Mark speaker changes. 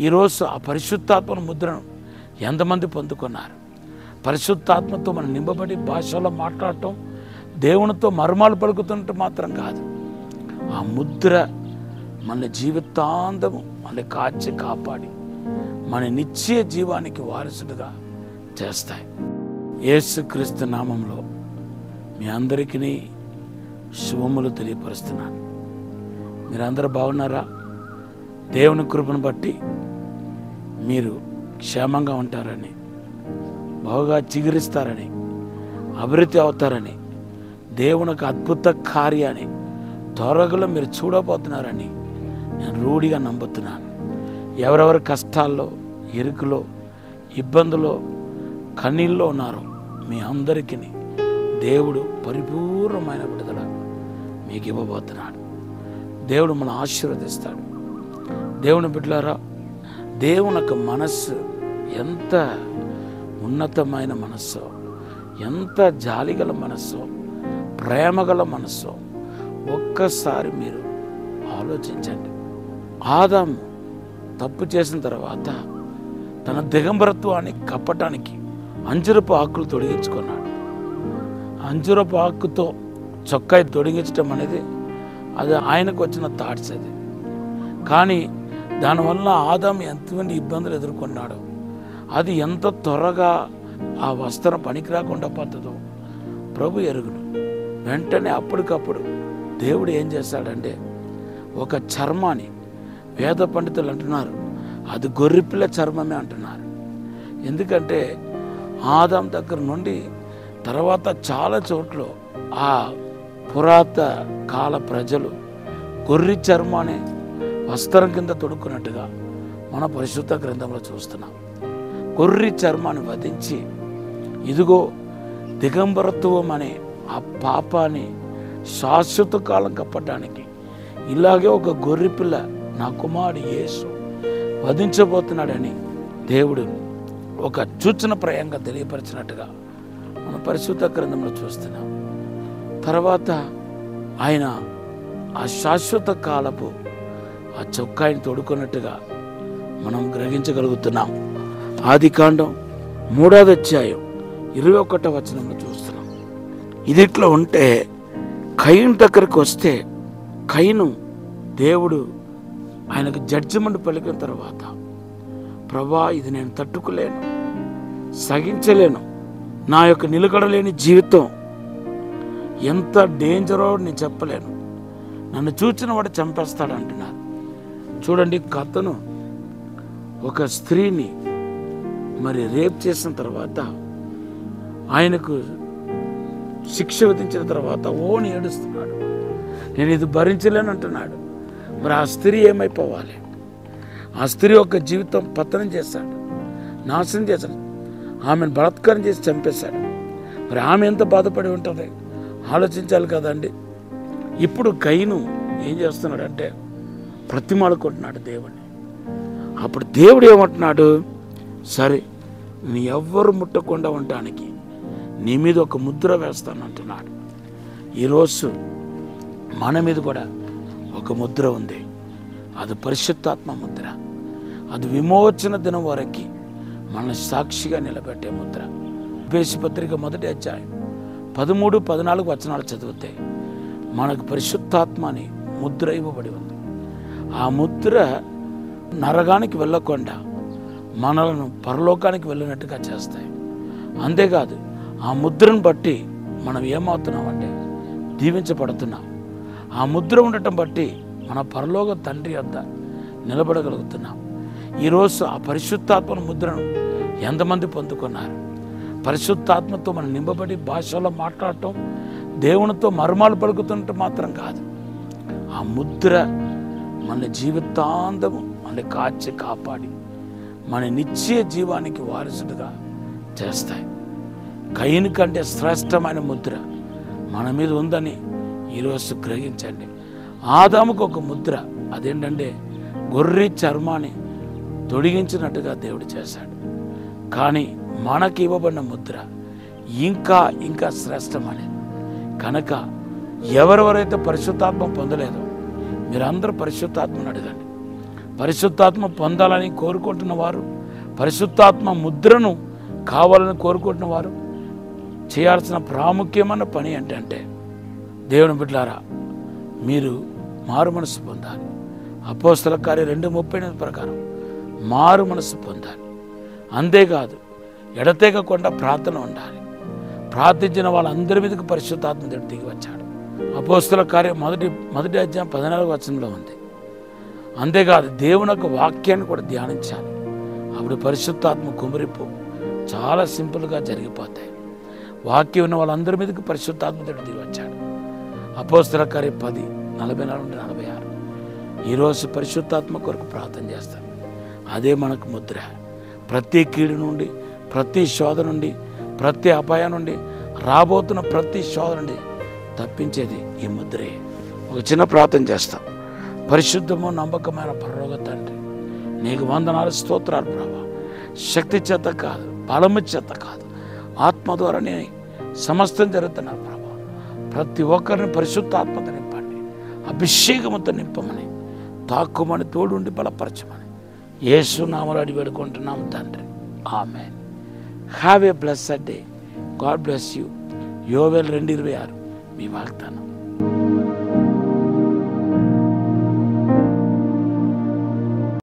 Speaker 1: ఈరోజు ఆ పరిశుద్ధాత్మ ముద్రను ఎంతమంది పొందుకున్నారు? పరిశుద్ధాత్మతో మనం నింపబడి భాషలో మాట్లాడటం, దేవునితో మర్మాలు పలుకుతుంటే మాత్రం కాదు, ఆ ముద్ర మన జీవితాంతము మన కాచి కాపాడి మన నిత్య జీవానికి వారసుడుగా చేస్తాయి. యేసుక్రీస్తు నామంలో మీ అందరికీ శుభములు తెలియపరుస్తున్నాను. మీరందరూ బాగున్నారా? దేవుని కృపను బట్టి మీరు క్షేమంగా ఉంటారని, బాగా చిగురిస్తారని, అభివృద్ధి అవుతారని, దేవునికి అద్భుత కార్యాన్ని త్వరగా మీరు చూడబోతున్నారని నేను రూఢిగా నమ్ముతున్నాను. ఎవరెవరు కష్టాల్లో, ఇరుకులో, ఇబ్బందులో, కన్నీళ్ళలో ఉన్నారో మీ అందరికీ దేవుడు పరిపూర్ణమైన విడుదల మీకు ఇవ్వబోతున్నాడు. దేవుడు మన ఆశీర్వదిస్తాడు. దేవుని బిడ్డలారా, దేవుని యొక్క మనస్సు ఎంత ఉన్నతమైన మనస్సో, ఎంత జాలిగల మనస్సో, ప్రేమగల మనస్సో ఒక్కసారి మీరు ఆలోచించండి. ఆదాము తప్పు చేసిన తర్వాత తన దిగంబరత్వాన్ని కప్పటానికి అంజురపు ఆకులు తొడిగించుకున్నాడు. అంజురపు ఆకుతో చొక్కాయి తొడిగించడం అనేది అది ఆయనకు వచ్చిన థాట్స్. అది కానీ దానివల్ల ఆదాము ఎంతమంది ఇబ్బందులు ఎదుర్కొన్నాడో, అది ఎంత త్వరగా ఆ వస్త్రం పనికి రాకుండా పోతుందో ప్రభు ఎరుగును. వెంటనే అప్పటికప్పుడు దేవుడు ఏం చేశాడంటే ఒక చర్మాన్ని, వేద పండితులు అంటున్నారు అది గొర్రెపిల్ల చర్మమే అంటున్నారు. ఎందుకంటే ఆదాం దగ్గర నుండి తర్వాత చాలా చోట్ల ఆ పురాత కాల ప్రజలు గొర్రె చర్మాన్ని వస్త్రం కింద తొడుక్కున్నట్టుగా మన పరిశుద్ధ గ్రంథంలో చూస్తున్నాం. గొర్రె చర్మాన్ని వధించి ఇదిగో దిగంబరత్వం అనే ఆ పాపాన్ని శాశ్వత కాలం కప్పడానికి ఇలాగే ఒక గొర్రెపిల్ల నా కుమారుడు యేసు వధించబోతున్నాడని దేవుడు ఒక సూచనప్రాయంగా తెలియపరిచినట్టుగా మన పరిశుద్ధ గ్రంథంలో చూస్తున్నాం. తర్వాత ఆయన ఆ శాశ్వత కాలపు ఆ చొక్కాయిని తొడుకున్నట్టుగా మనం గ్రహించగలుగుతున్నాం. ఆదికాండం 3వ అధ్యాయం 21వ వచనంలో చూస్తున్నాం. ఇది ఇట్లా ఉంటే కయీను దగ్గరికి వస్తే కయీను దేవుడు ఆయనకు జడ్జిమెంట్ పలికిన తర్వాత, ప్రభా ఇది నేను తట్టుకోలేను, సహించలేను, నా యొక్క నిలకడలేని జీవితం ఎంత డేంజరో నేను చెప్పలేను, నన్ను చూచిన వాడు చంపేస్తాడు అంటున్నారు. చూడండి, కథను ఒక స్త్రీని మరి రేప్ చేసిన తర్వాత ఆయనకు శిక్ష విధించిన తర్వాత ఓని ఏడుస్తున్నాడు, నేను ఇది భరించలేను అంటున్నాడు. మరి ఆ స్త్రీ ఏమైపోవాలి? ఆ స్త్రీ యొక్క జీవితం పతనం చేశాడు, నాశనం చేశాడు, ఆమెను బలాత్కారం చేసి చంపేశాడు. మరి ఆమె ఎంత బాధపడి ఉంటుంది ఆలోచించాలి కదండి. ఇప్పుడు కయీను ఏం చేస్తున్నాడంటే ప్రతిమాలుకుంటున్నాడు దేవుణ్ణి. అప్పుడు దేవుడు ఏమంటున్నాడు, సరే నీ ఎవ్వరు ముట్టకుండా ఉండటానికి నీ మీద ఒక ముద్ర వేస్తాను అంటున్నాడు. ఈరోజు మన మీద కూడా ఒక ముద్ర ఉంది. అది పరిశుద్ధాత్మ ముద్ర. అది విమోచన దినం వరకు మన సాక్షిగా నిలబెట్టే ముద్ర. ఎఫెసీ పత్రిక 1వ అధ్యాయం 13, 14 వచనాలు చదివితే మనకు పరిశుద్ధాత్మ అని ముద్ర ఇవ్వబడి ఉంది. ఆ ముద్ర నరకానికి వెళ్ళకుండా మనలను పరలోకానికి వెళ్ళినట్టుగా చేస్తాయి. అంతేకాదు, ఆ ముద్రను బట్టి మనం ఏమవుతున్నామంటే దీవించబడుతున్నాం. ఆ ముద్ర ఉండటం బట్టి మన పరలోక తండ్రి వద్ద నిలబడగలుగుతున్నాం. ఈరోజు ఆ పరిశుద్ధాత్మ ముద్రను ఎంతమంది పొందుకున్నారు? పరిశుద్ధాత్మతో మనం నింపబడి భాషలో మాట్లాడటం, దేవునితో మర్మాలు పలుకుతుంటే మాత్రం కాదు, ఆ ముద్ర మన జీవితాంతము మన కాచి కాపాడి మన నిత్య జీవానికి వారసుడుగా చేస్తాయి. కయీను కంటే శ్రేష్టమైన ముద్ర మన మీద ఉందని ఈరోజు గ్రహించండి. ఆదాముకు ఒక ముద్ర, అదేంటంటే గొర్రె చర్మాన్ని తొడిగించినట్టుగా దేవుడు చేశాడు. కానీ మనకి ఇవ్వబడిన ముద్ర ఇంకా ఇంకా శ్రేష్టమనేది. కనుక ఎవరెవరైతే పరిశుద్ధాత్మ పొందలేదో మీరందరూ పరిశుద్ధాత్మను అడగండి. పరిశుద్ధాత్మ పొందాలని కోరుకుంటున్న వారు, పరిశుద్ధాత్మ ముద్రను కావాలని కోరుకుంటున్న వారు చేయాల్సిన ప్రాముఖ్యమైన పని ఏంటంటే, దేవుని బిడ్డలారా, మీరు మారు మనసు పొందాలి. అపోస్తల కార్యం 2:38 ప్రకారం మారు మనసు పొందాలి. అంతేకాదు, ఎడతెగకుండా ప్రార్థన ఉండాలి. ప్రార్థించిన వాళ్ళందరి మీదకి పరిశుద్ధాత్మ దేవుడు దిగి వచ్చాడు. అపోస్తల కార్యం మొదటి అధ్యాయం 14వ వచనంలో ఉంది. అంతేకాదు, దేవుని యొక్క వాక్యాన్ని కూడా ధ్యానించాలి. అప్పుడు పరిశుద్ధాత్మ కుమరిపు చాలా సింపుల్గా జరిగిపోతాయి. వాక్యం ఉన్న వాళ్ళందరి మీదకి పరిశుద్ధాత్మ దేవుడు దిగి వచ్చాడు. అపోస్తల కార్యం 10:44-46. ఈరోజు పరిశుద్ధాత్మ కొరకు ప్రార్థన చేస్తాం. అదే మనకు ముద్ర. ప్రతి కీడు నుండి, ప్రతి శోధ నుండి, ప్రతి అపాయం నుండి, రాబోతున్న ప్రతి శోధ నుండి తప్పించేది ఈ ముద్రే. ఒక చిన్న ప్రార్థన చేస్తాం. పరిశుద్ధము నమ్మకమైన పరలోక తండ్రి, నీకు వందనాలు, స్తోత్రాలు ప్రభా. శక్తి చేత కాదు, బలము చేత కాదు, ఆత్మ ద్వారానే సమస్తం జరుగుతున్నారు ప్రభా. ప్రతి ఒక్కరిని పరిశుద్ధాత్మతో నింపండి, అభిషేకముతో నింపమని, తాక్కుమని, తోడుండి బలపరచమని యేసు నామములో అడిగి వేడుకుంటున్నాం తండ్రి. Amen. Have a blessed day. God bless you. యోవేల్ 2:26 మీ వాగ్దానం.